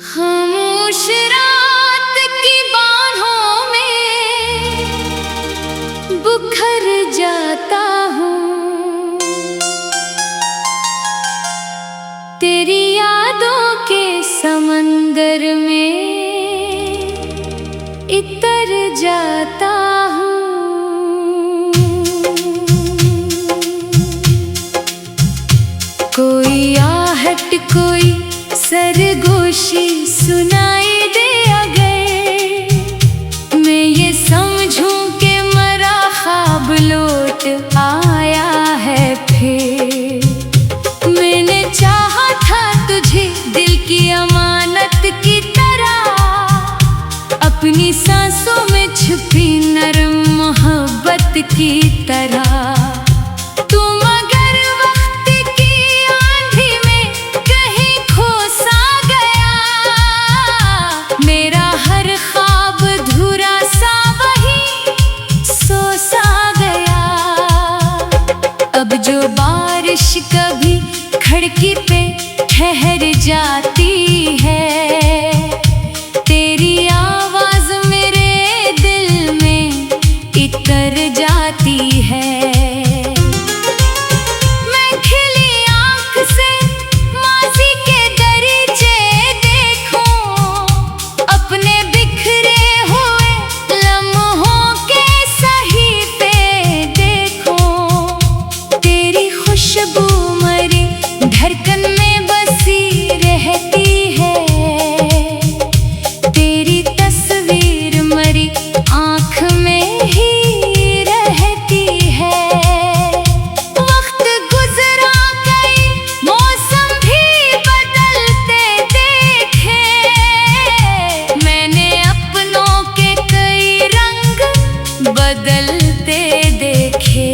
खामोश रात की बाहों में बुखर जाता हूँ, तेरी यादों के समंदर में इतर जाता हूँ। कोई आहट कोई सरगोशी सुनाई दे अगर मैं ये समझूं कि मरा ख्वाब लौट आया है फिर। मैंने चाहा था तुझे दिल की अमानत की तरह, अपनी सांसों में छुपी नरम मोहब्बत की तरह। अब जो बारिश कभी खिड़की पे ठहर जाती है, तेरी आवाज मेरे दिल में इतर जाती है। मैं खिली आँख से माज़ी के दरीचे देखूं, अपने बिखरे हुए लम्हों के सहीफे देखूं। तेरी खुशबू मरी धड़कन में बसी रहती है, तेरी तस्वीर मरी आँख में ही रहती है। वक्त गुजरा कई मौसम भी बदलते देखे, मैंने अपनों के कई रंग बदलते देखे,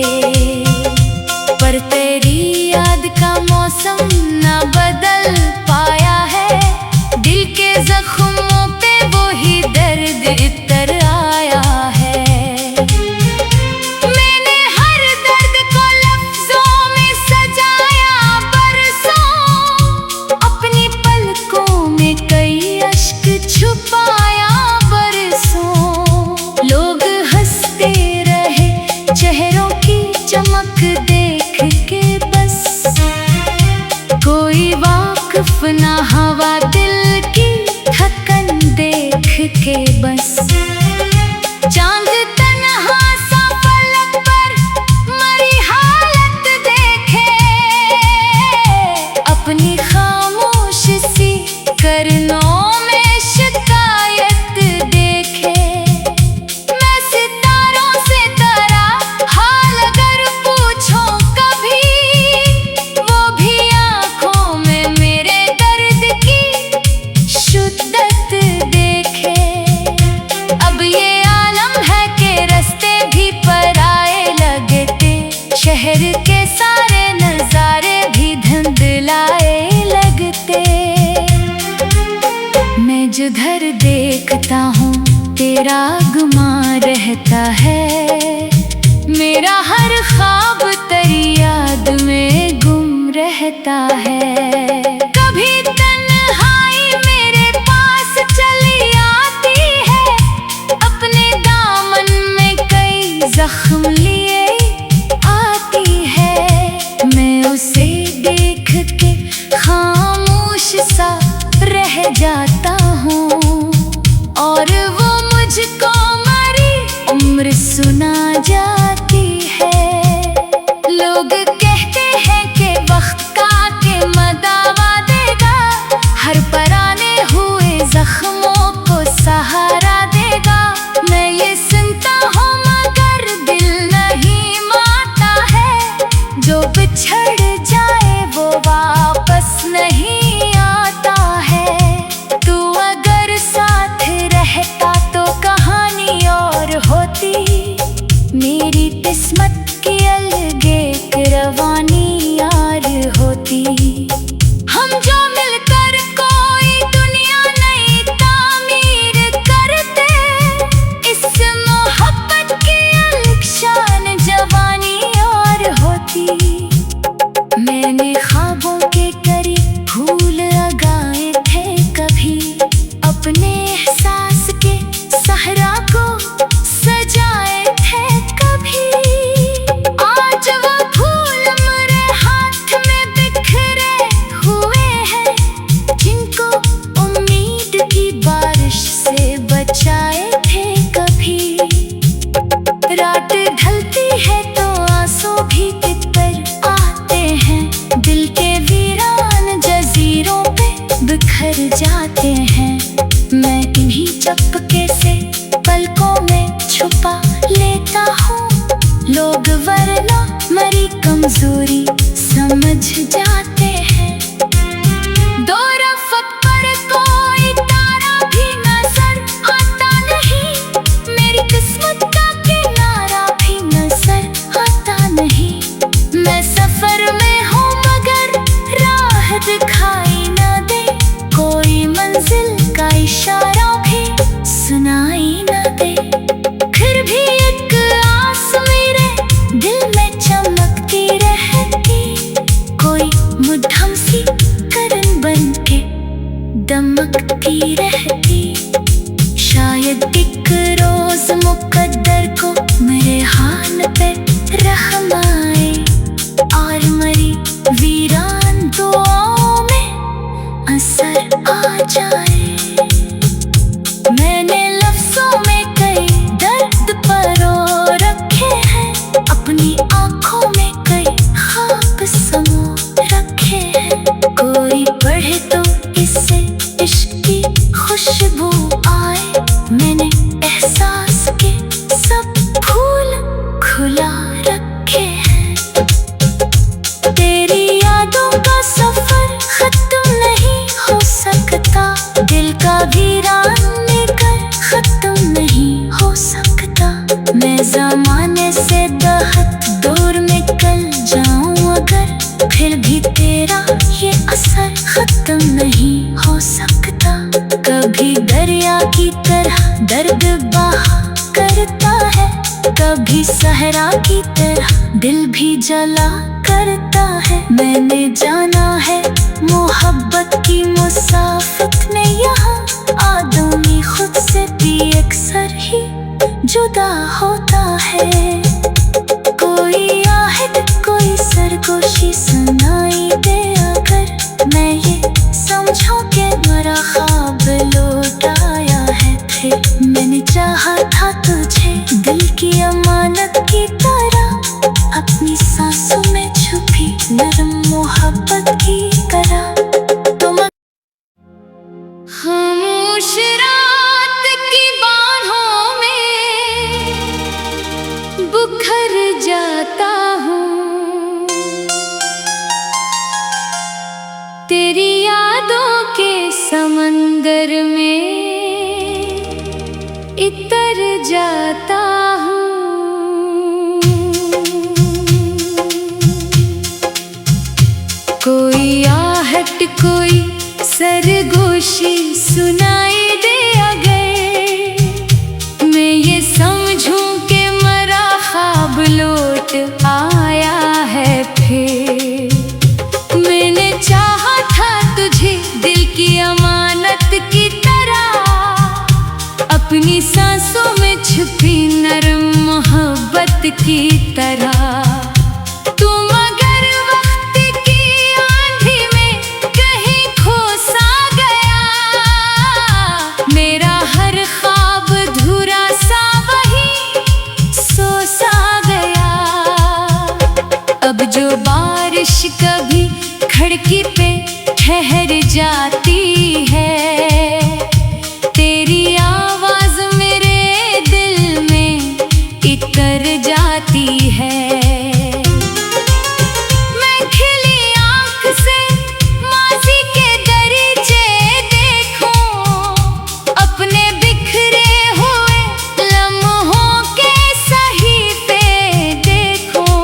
पर तेरी याद का मौसम न बदल पाया है। दिल के जख्मों पे वो ही दर्द इतर आया है। मैंने हर दर्द को लफ्जों में सजाया बरसों, अपनी पलकों में कई अश्क छुपाया बरसों। लोग हंसते रहे चेहरों की चमक देख के बस, कोई वाकिफ ना हवा दिल की थकन देख के बस। चांद तन्हा सा पलक पर मरी हालत देखे, अपनी खामोश सी करनों में शिकायत देखे। मैं सितारों से तेरा हाल अगर पूछो कभी, वो भी आँखों में मेरे दर्द की शिद्दत देखे। अब ये आलम है कि रास्ते भी पराए लगते, शहर के सारे नजारे भी धुंधलाए लगते। मैं जिधर देखता हूँ तेरा गुमां रहता है, मेरा हर ख्वाब तेरी याद में गुम रहता है। कभी तन्हाई मेरे पास चली आती है, अपने दामन में कई जख्म लिए आती है। मैं उसे देख के खामोश सा रह जाता हूँ, और वो मुझको मरी उम्र सुना जाती है। लोग कहते हैं कि वक्त का के मदावा जाते हैं। मैं इन्हीं चपके से पलकों में छुपा लेता हूँ। लोग वरना मरी कमजोरी समझ जाते हैं। दो रफ़्त पर कोई तारा भी नजर आता नहीं। मेरी किस्मत का किनारा भी नजर आता नहीं। मैं सफर में हूँ मगर राह दिखाई न दे। कोई मंजिल का इशारा भी सुनाई न दे। फिर भी एक आस मेरे दिल में चमकती रहती। कोई मुद्दम सी करन बन के दमकती रहती। शायद एक रोज मुकद्दर को मेरे हाल पे रहम आए और मरी वीरान दुआओं में असर आ जाए। मैंने लफ्जों में कई दर्द परो रखे हैं। अपनी आंखों में कई ख्वाब समो रखे हैं। कोई पढ़े तो इससे इश्क की खुशबू आए। मैंने एहसास के सब फूल खुला रखे हैं। तेरी यादों का सफर खत्म नहीं हो सकता। दिल का वीरान लेकर खत्म नहीं हो सकता। मैं ज़माने से बहुत दूर निकल जाऊं अगर, फिर भी तेरा ये असर खत्म नहीं हो सकता। कभी दरिया की तरह दर्द बहा करता है। कभी सहरा की तरह दिल भी जला करता है। मैंने जाना है मोहब्बत की मुसाफत में यहाँ आदमी खुद से भी अक्सर ही जुदा होता है। कोई आहट कोई सरगोशी सुनाई दे अगर, मैं ये समझूं कि मेरा ख्वाब लौट आया है। फिर मैंने चाहा था तुझे दिल की अमानत की तरह। अपनी सांसों में छुपी नरम मोहब्बत की तरह। तुम खामोश रात की बाहों में बुखर जाता हूँ। तेरी यादों के समंदर में इतर जाता हूँ। कोई आहट कोई सरगोशी सुनाई दे अगर, मैं ये समझूं कि मरा ख्वाब लौट आया है। फिर मैंने चाहा था तुझे दिल की अमानत की तरह। अपनी सांसों में छुपी नरम मोहब्बत की तरह। तुम अगर वक्त की आंधी में कहीं खो सा गया, मेरा हर ख्वाब धुरा सा वही सो सा गया। अब जो बारिश कभी खिड़की पे ठहर जाती है, तेरी आवाज मेरे दिल में इतर जाती है। मैं खिली आँख से माज़ी के दरीचे देखूं, अपने बिखरे हुए लम्हों के सहीफे देखूं।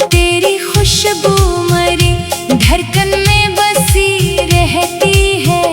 तेरी खुशबू मरी धड़कन में बसी रहती है।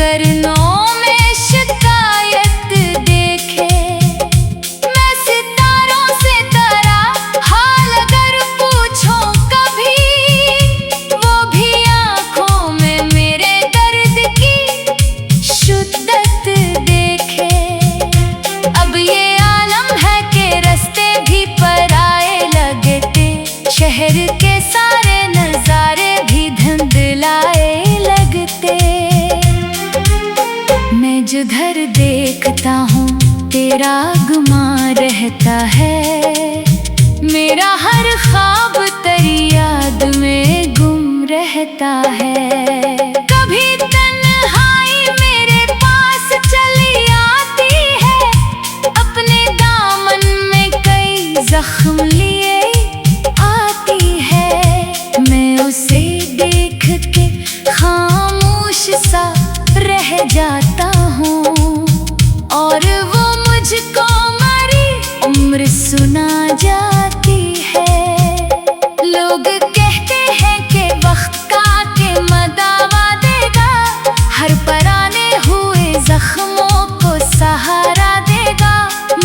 करनों में शिकायत देखे। मैं सितारों से तरा हाल अगर पूछो कभी, वो भी आँखों में मेरे दर्द की शिद्दत देखे। अब ये आलम है कि रास्ते भी पराए लगते, शहर के सारे नजारे भी धुंधलाए लगते। मैं जिधर देखता हूँ तेरा गुमा रहता है, मेरा हर ख्वाब तेरी याद में गुम रहता है। कभी तन्हाई मेरे पास चली आती है, अपने दामन में कई जख्म लिए आती है। मैं उसे देख के खामोश सा रह जाता हूँ, और वो मुझको मरी उम्र सुना जाती है। लोग कहते हैं कि वक्त का के मदावा देगा, हर पराने हुए जख्मों को सहारा देगा।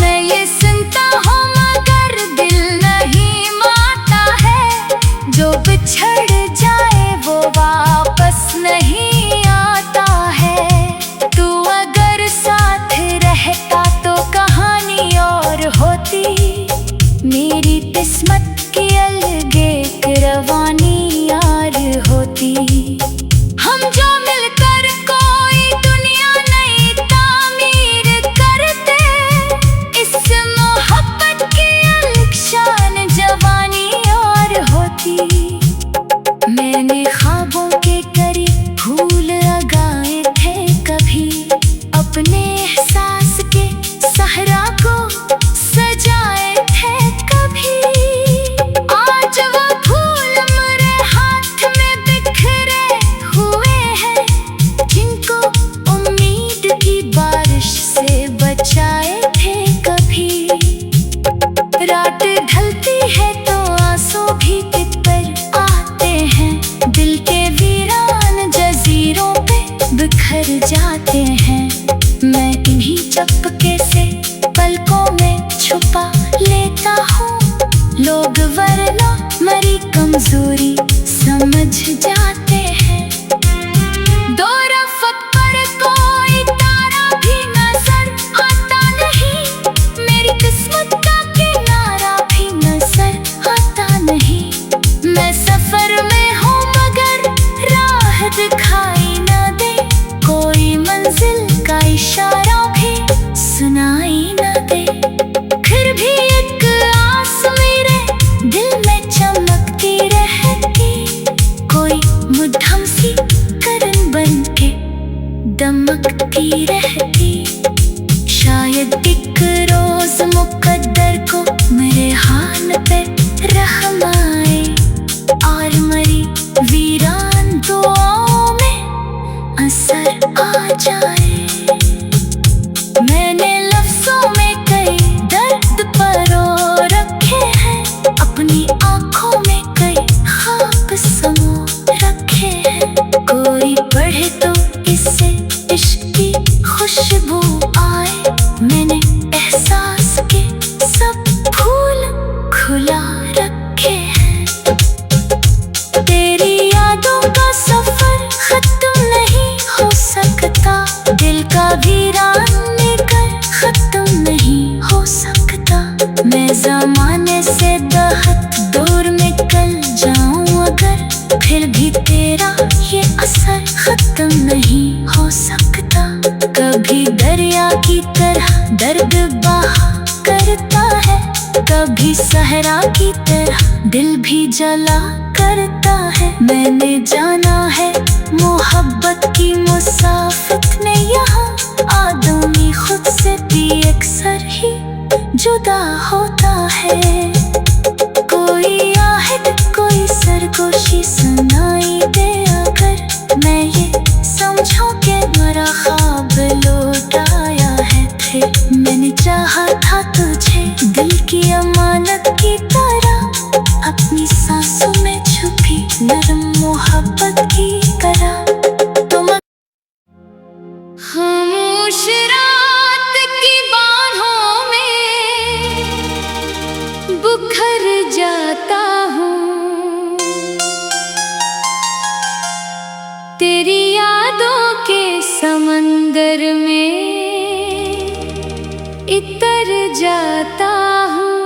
मैं ये सुनता हूँ मगर दिल नहीं मानता है, जो बिछड़ जाए वो वापस नहीं आता है। तू अगर साथ रहता तो कहानी और होती, मेरी किस्मत की अलग एक रवानी यार होती। हम जो मिलकर कोई दुनिया नई तामीर करते, इस मोहब्बत की अलग शान जवानी और होती। मैंने ख्वाबों के करीब फूल लगाए थे कभी, अपने एहसास के सहरा को सजाए थे कभी। आज वो फूल मेरे हाथ में बिखरे हुए हैं, जिनको उम्मीद की बारिश से बचाए थे कभी। रात ढलती है तो आंसू भी तितर आते हैं, दिल के वीरान जजीरों पे बिखर जाते हैं। मैं इन्हीं चपके से पलकों में छुपा लेता हूँ, लोग वरना मरी कमजोरी समझ जाते हैं। दो रफ़्क़ पर कोई तारा भी नजर आता नहीं, मेरी किस्मत का किनारा भी नजर आता नहीं। मैं सफर में हूँ मगर राह दिखाई न दे, कोई मंजिल का इशारा भी सुनाई न दे। फिर भी एक आस मेरे दिल में चमकती रहती, कोई मुद्दम सी करन बन के दमकती रहती। शायद एक रोज मुकद्दर को मेरे हाल पे रहम आए, और मरी वीरान दुआओं में असर आ जाए। मैंने लफ्ज़ों में कई दर्द परो रखे हैं, अपनी आँखों में कई ख्वाब समो रखे हैं। कोई पढ़े तो इससे इश्क की खुशबू आए, मैंने एहसास के सब फूल खुला रखे हैं। तेरी यादों का सफर खत्म नहीं हो सकता, दिल का वीरान लेकर खत्म नहीं हो सकता। मैं ज़माने से दहत दूर निकल जाऊं अगर, फिर भी तेरा ये असर खत्म नहीं हो सकता। कभी दरिया की तरह दर्द बहा करता है, कभी सहरा की तरह दिल भी जला करता है। मैंने जाना है मोहब्बत की मुसाफत में यहाँ आदमी खुद से भी अक्सर ही जुदा होता है। कोई आहट कोई सरगोशी सुनाई दे अगर, मैं ये समझूं कि मेरा ख्वाब लौट आया है। फिर मैंने चाहा था तुझे दिल की अमानत की तरह, अपनी सांसों में छुपी नरम मोहब्बत की तरह। तुम इतर जाता हूँ।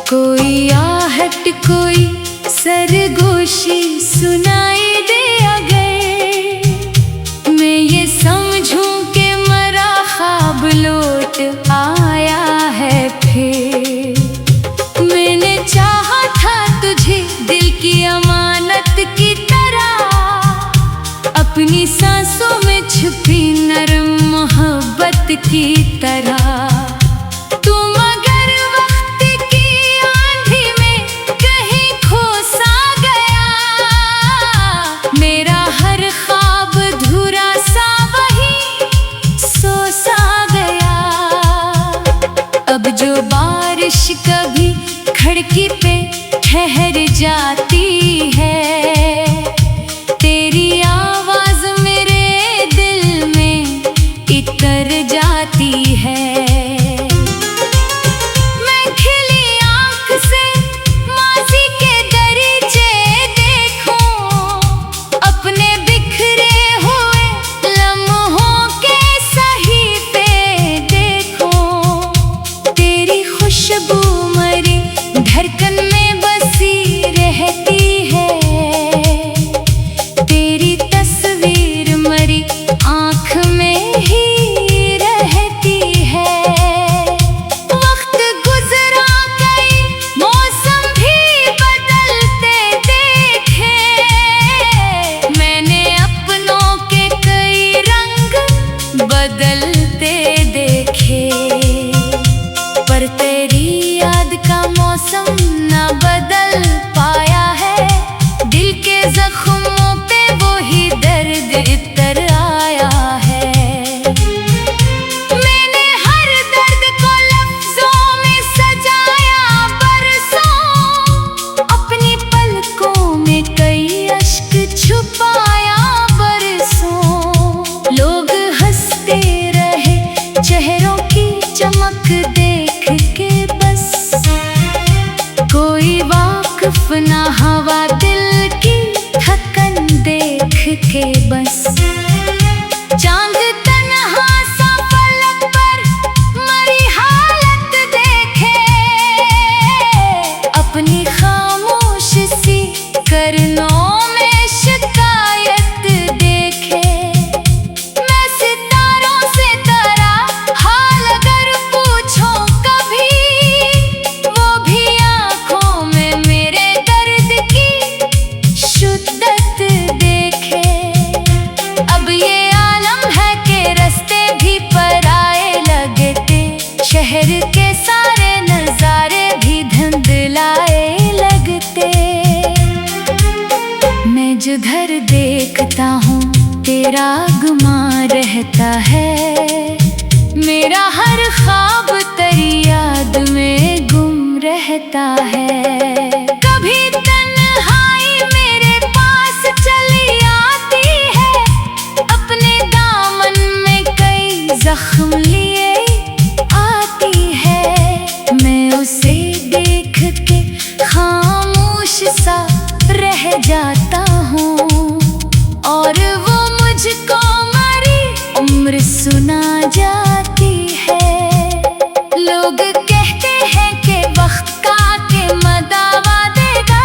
कोई आहट कोई सरगोशी सुनाई दे अगर मैं ये समझूं कि मरा ख्वाब लौट आया है फिर। मैंने चाहा था तुझे दिल की अमानत की तरह, अपनी सांसों में छुपी नरम मोहब्बत की तरह। तू मगर वक्त की आंधी में कहीं खो सा गया, मेरा हर ख्वाब धुरा सा वही सो सा गया। अब जो बारिश कभी खिड़की पे ठहर जाती है, तेरी आवाज मेरे दिल में इतर जाती है। मैं खिली आँख से माज़ी के दरीचे देखूं, अपने बिखरे हुए लम्हों के सहीफे देखूं। तेरी खुशबू मरी धड़कन में बसी रहती है, तेरी तस्वीर मरी आँख में ही रहती है। वक्त गुजरा कई मौसम भी बदलते देखे, मैंने अपनों के कई रंग बदलते देखे, पर तेरी याद का मौसम न बदल पाया है। दिल के जख्मों पे वो ही दर्द इतर आया है। मैंने हर दर्द को लफ्जों में सजाया बरसों, अपनी पलकों में कई अश्क छुपाया बरसों। लोग हंसते रहे चेहरों की चमक देख के बस, कोई वाकिफ ना हवा दिल की थकन देख के बस। चांद तन्हा सा पलक पर मरी हालत देखे, अपनी खामोश सी करनों में शिकायत देखे। मैं सितारों से तेरा हाल अगर पूछो कभी, वो भी आँखों में मेरे दर्द की शिद्दत देखे। अब ये आलम है कि रास्ते भी पराए लगते, शहर के सारे नजारे भी धुंधलाए लगते। मैं जिधर देखता हूँ तेरा गुमा रहता है, मेरा हर ख्वाब तेरी याद में गुम रहता है। कभी तन्हाई मेरे पास चली आती है, अपने दामन में कई जख्म लिए आती है। मैं उसे देख के खामोश सा रह जाता हूँ, और वो मुझको मरी उम्र सुना जाती है। लोग कहते हैं कि वक्त का के मदावा देगा,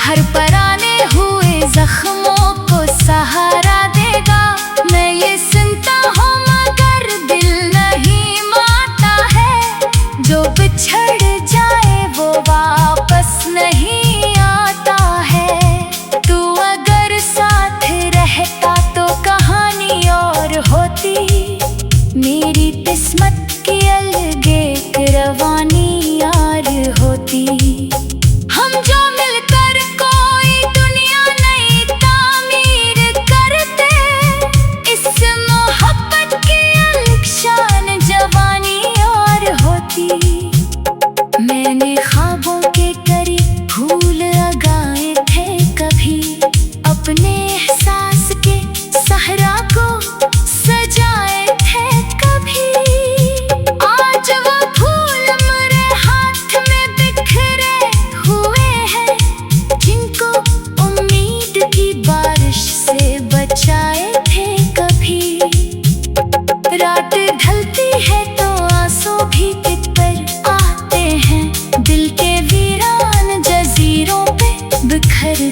हर पराने हुए जख्मों को सहारा देगा। मैं ये सुनता हूँ मगर दिल नहीं मानता है, जो बिछड़ जाए वो वापस नहीं आता है। तू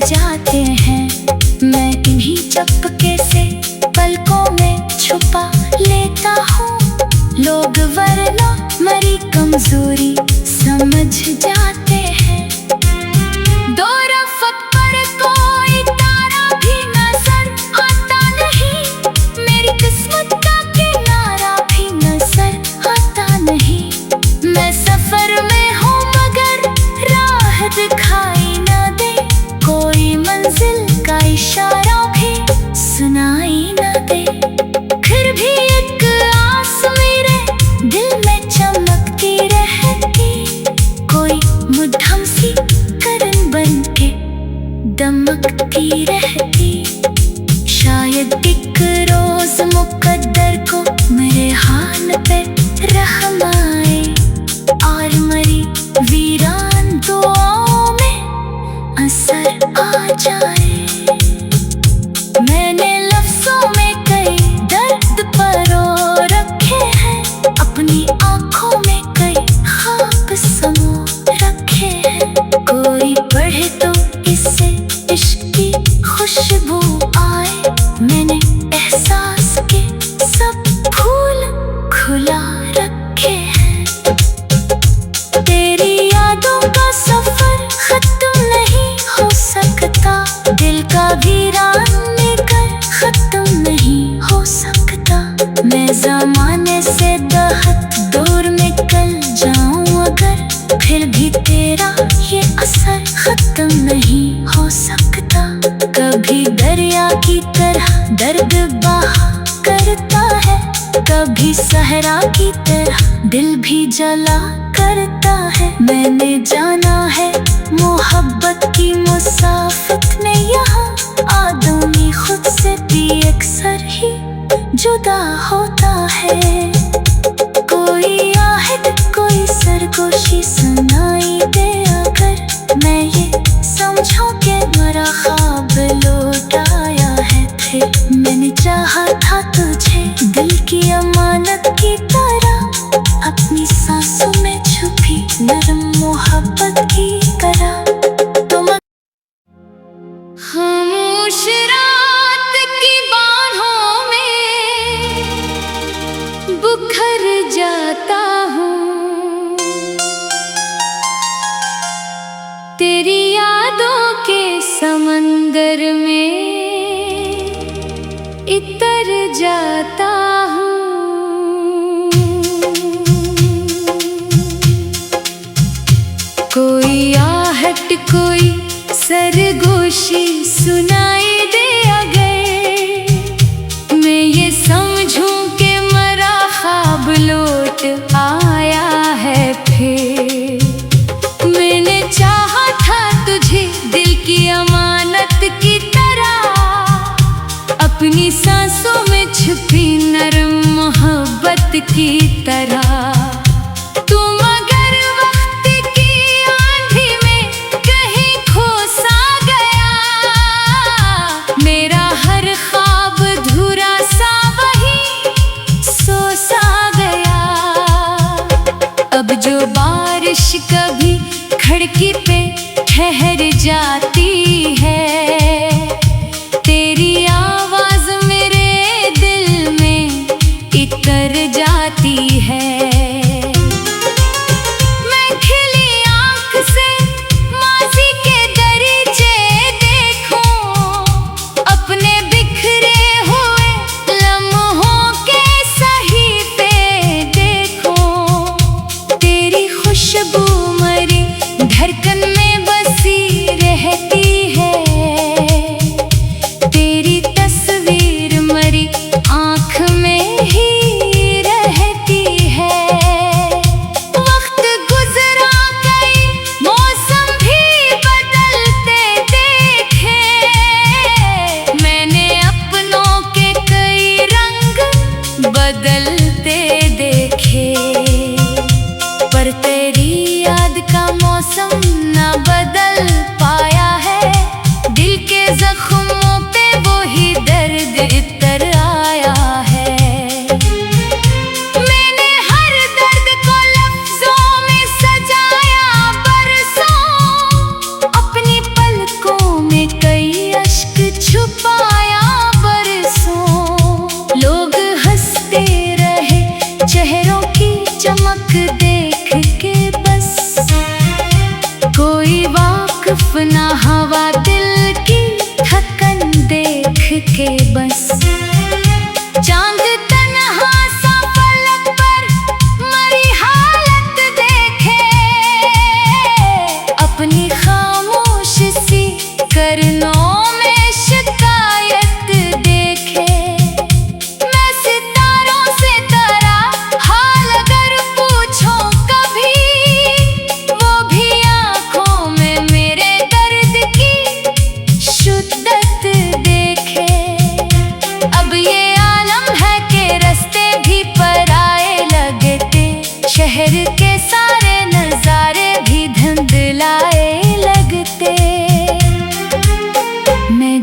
जाते हैं। मैं इन्हीं चपके से पलकों में छुपा लेता हूँ। लोग वरना मरी कमजोरी समझ जाते हैं। दो रफ़त पर कोई तारा भी नजर आता नहीं, मेरी किस्मत का किनारा भी नजर आता नहीं। मैं सफर में हूँ मगर राह दिखाई न दे, कोई मंजिल का इशारा भी सुनाई न दे। फिर भी एक आस मेरे दिल में चमकती रहती, कोई मुद्दम सी करन बन के दमकती रहती। शायद एक रोज मुकद्दर को मेरे हाल पे रहम आए और मरी वीरान दुआओं में असर आ जाए। मैंने लफ्जों में कई दर्द परो रखे हैं, अपनी आंखों में कई ख्वाब समो रखे हैं। कोई पढ़े तो इससे इश्क की खुशबू आए, मैंने एहसास के सब फूल खुला रखे हैं। तेरी यादों का सफर खत्म नहीं हो सकता, दिल का वीरान लेकर खत्म नहीं हो सकता। मैं ज़माने से दहत दूर निकल जाऊं अगर, फिर भी तेरा ये असर खत्म नहीं हो सकता। कभी दरिया की तरह दर्द बहा करता है, कभी सहरा की तरह दिल भी जला करता है। मैंने जाना है मोहब्बत की मुसाफत में यहाँ आदमी खुद से भी अक्सर ही जुदा होता है। कोई आहट कोई सरगोशी सुनाई दे अगर, मैं ये समझूं कि मेरा ख्वाब लौट आया है। फिर मैंने चाहा था तुझे दिल की अमानत की तरह, अपनी सांसों में छुपी नरम मोहब्बत की तरह। तुम खामोश रात की बाहों में बुखर जाता हूँ, तेरी यादों के समंदर में इतर जाता हूँ। कोई आहट कोई सरगोशी सुनाई दे अगर, मैं ये समझूं कि मरा ख्वाब लौट आया है। फिर मैंने चाहा था तुझे दिल की अमानत की तरह, अपनी सांसों में छुपी नरम मोहब्बत की तरह। तुम अगर वक्त की आंधी में कहीं खो सा गया, मेरा हर ख्वाब धुरा सा वही सो सा गया। अब जो बारिश कभी खिड़की पे ठहर जाती है, तेरी आवाज मेरे दिल में इतर जाती है। मैं खिली आँख से माज़ी के दरीचे देखूं, अपने बिखरे हुए लम्हों के सहीफे देखूं। तेरी खुशबू मरी धड़कन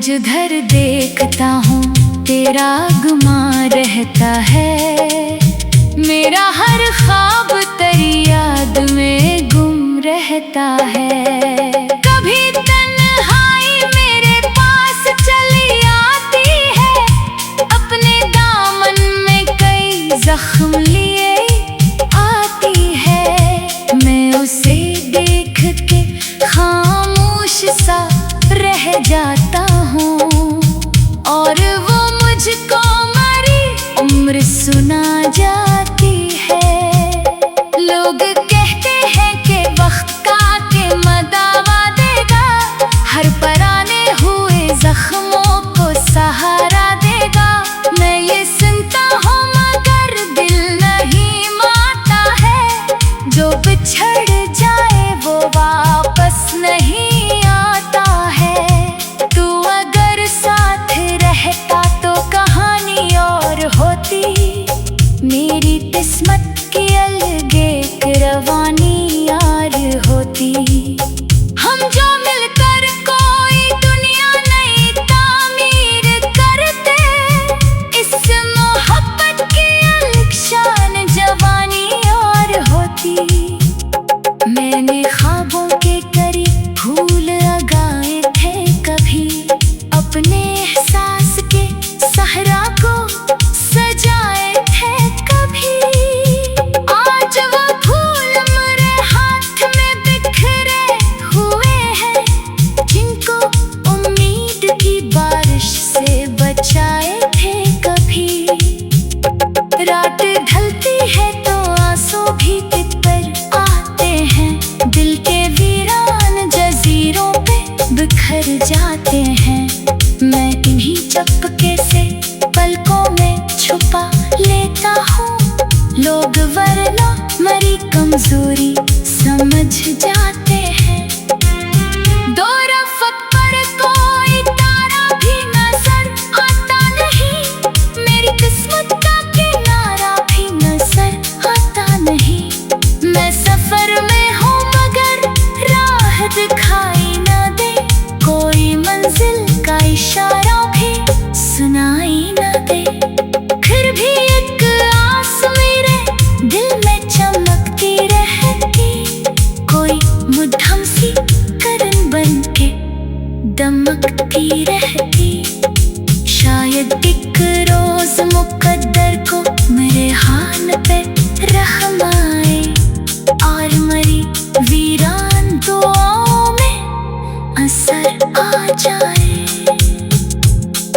मैं जिधर देखता हूँ तेरा गुमा रहता है। मेरा हर ख्वाब तेरी याद में गुम रहता है। कभी तन्हाई मेरे पास चली आती है, अपने दामन में कई जख्म लिए आती है। मैं उसे देख के खामोश सा रह जाता हूँ, और वो मुझको मरी उम्र सुना जाती है। लोग कहते हैं कि वक्त का के मदावा देगा, हर पराने हुए जख्मों को सहारा देगा। मैं ये सुनता हूँ मगर दिल नहीं मानता है, जो बिछड़ जाए वो वापस नहीं आता है। तू अगर साथ रहता तो कहानी और होती, मेरी किस्मत की अलग एक रवानी यार होती। हम जो मिलकर कोई दुनिया नई तामीर करते, इस मोहब्बत की अलग शान जवानी और होती। मैंने ख्वाबों के करीब फूल लगाए थे कभी, अपने एहसास के सहरा को सजाए थे कभी। आज वो फूल मेरे हाथ में बिखरे हुए हैं, जिनको उम्मीद की बारिश से बचाए थे कभी। रात ढलती है तो आंसू भी तितर आते हैं, दिल के वीरान जजीरों पे बिखर जाते हैं। मैं इन्हीं चपके से पलकों में छुपा लेता हूँ, लोग वरना मरी कमजोरी समझ जाते हैं। दो रफ़त पर कोई तारा भी नजर आता नहीं, मेरी किस्मत का किनारा भी नजर आता नहीं। मैं सफर में हूँ मगर राह दिखाई न दे, कोई मंजिल का इशारा भी सुनाई न दे। फिर भी एक आस मेरे दिल में चमकती रहती, कोई मुद्दम सी करन बन के दमकती रहती। शायद एक रोज मुकद्दर को मेरे हाल पे रहम आए, और मरी वीरान दुआओं में असर आ जाए।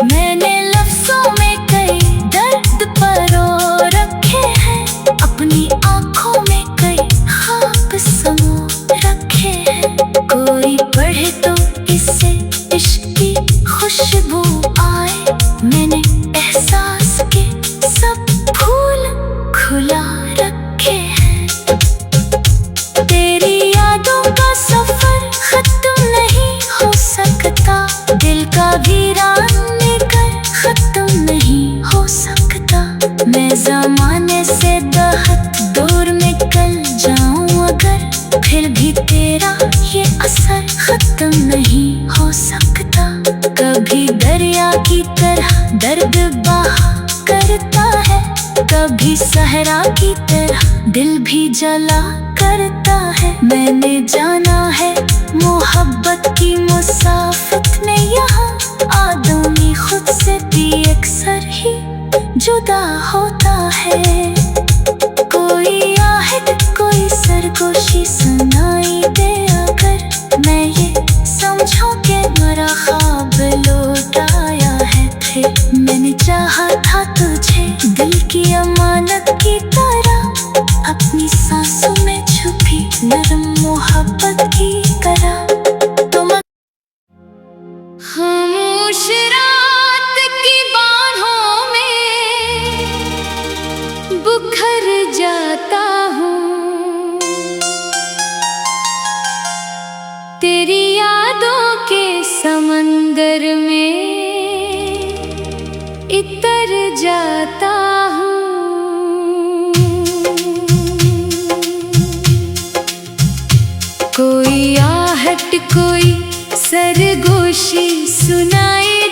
मैंने लफ्जों में कई दर्द परो रखे हैं, अपनी आंखों में कई ख्वाब समो रखे हैं। कोई पढ़े तो इससे इश्क की खुशबू आए, मैंने एहसास के सब फूल खुला रखे हैं। तेरी यादों का सफर खत्म नहीं हो सकता, दिल का वीरान लेकर खत्म नहीं हो सकता। मैं ज़माने से बहुत दूर निकल जाऊं अगर, फिर भी तेरा ये असर खत्म नहीं हो सकता। कभी दरिया की तरह दर्द बहा करता है, कभी सहरा की तरह दिल भी जला करता है। मैंने जाना है मोहब्बत की मुसाफत में यहाँ आदमी खुद से भी अक्सर ही जुदा होता है। कोई आहट कोई सरगोशी सुनाई दे अगर, मैं ये समझूं कि मेरा ख्वाब लौट आया है। फिर मैंने चाहा था तुझे दिल की अमानत की तरह, अपनी सांसों में छुपी नरम मोहब्बत की तरह। तुम खामोश रात की बाहों में बुखर जाता हूँ, तेरी यादों के समंदर में इतर जाता हूँ। कोई आहट कोई सरगोशी सुनाए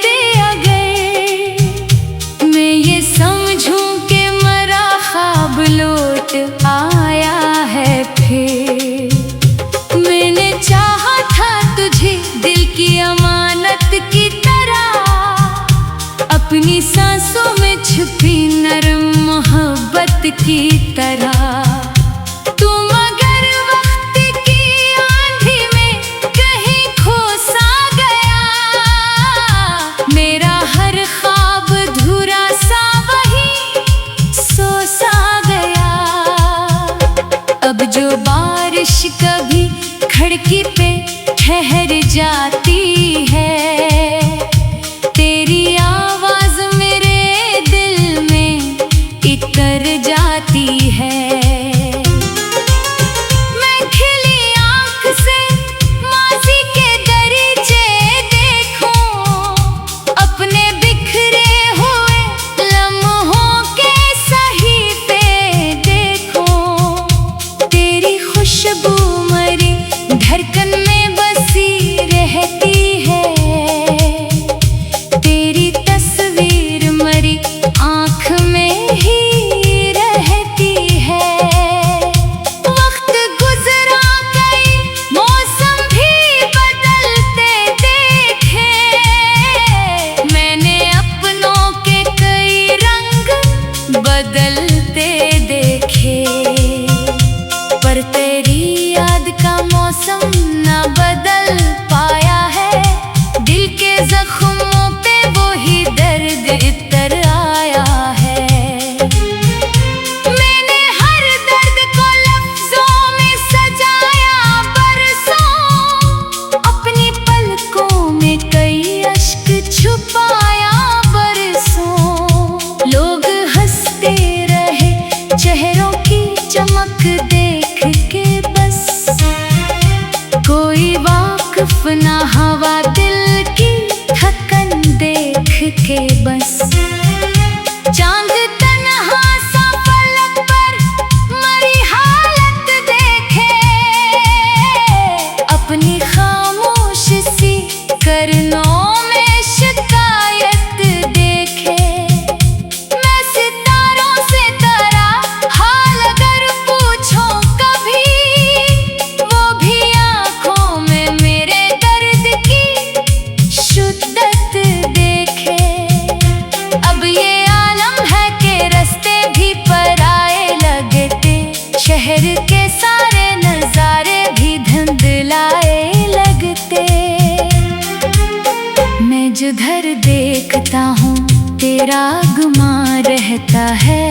की तरह। तुम अगर वक्त की आंधी में कहीं खो सा गया, मेरा हर ख्वाब धुरा सा वही सो सा गया। अब जो बारिश कभी खिड़की पे ठहर जाती है, तेरी आवाज मेरे दिल में इतर जाती है। मैं खिली आंख से माजी के दरीचे देखूं, अपने बिखरे हुए लम्हों के सहीफे देखूं। तेरी खुशबू मरी धड़कन में बसी रहती है, तेरी तस्वीर मरी आँख में ही रहती है। वक्त गुजरा कई मौसम भी बदलते देखे, मैंने अपनों के कई रंग बदलते देखे, पर तेरी याद का मौसम न बदल पाया है। दिल के जख्मों पे वो ही दर्द इतर आया है। मैंने हर दर्द को लफ्जों में सजाया बरसों, अपनी पलकों में कई अश्क छुपाया बरसों। लोग हंसते रहे चेहरों की चमक देख के बस, कोई वाकिफ ना हवा दिल की थकन देख के बस। चांद तन्हा सा पलक पर मरी हालत देखे, अपनी खामोश सी करनों में शिकायत देखे। मैं सितारों से तेरा हाल अगर पूछूं कभी, वो भी आँखों में मेरे दर्द की शिद्दत देखे। अब ये आलम है कि रास्ते भी पराए लगते, शहर के सारे नजारे भी धुंधलाए लगते। मैं जिधर देखता हूँ तेरा गुमां रहता है,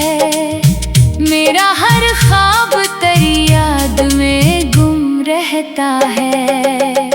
मेरा हर ख्वाब तेरी याद में गुम रहता है।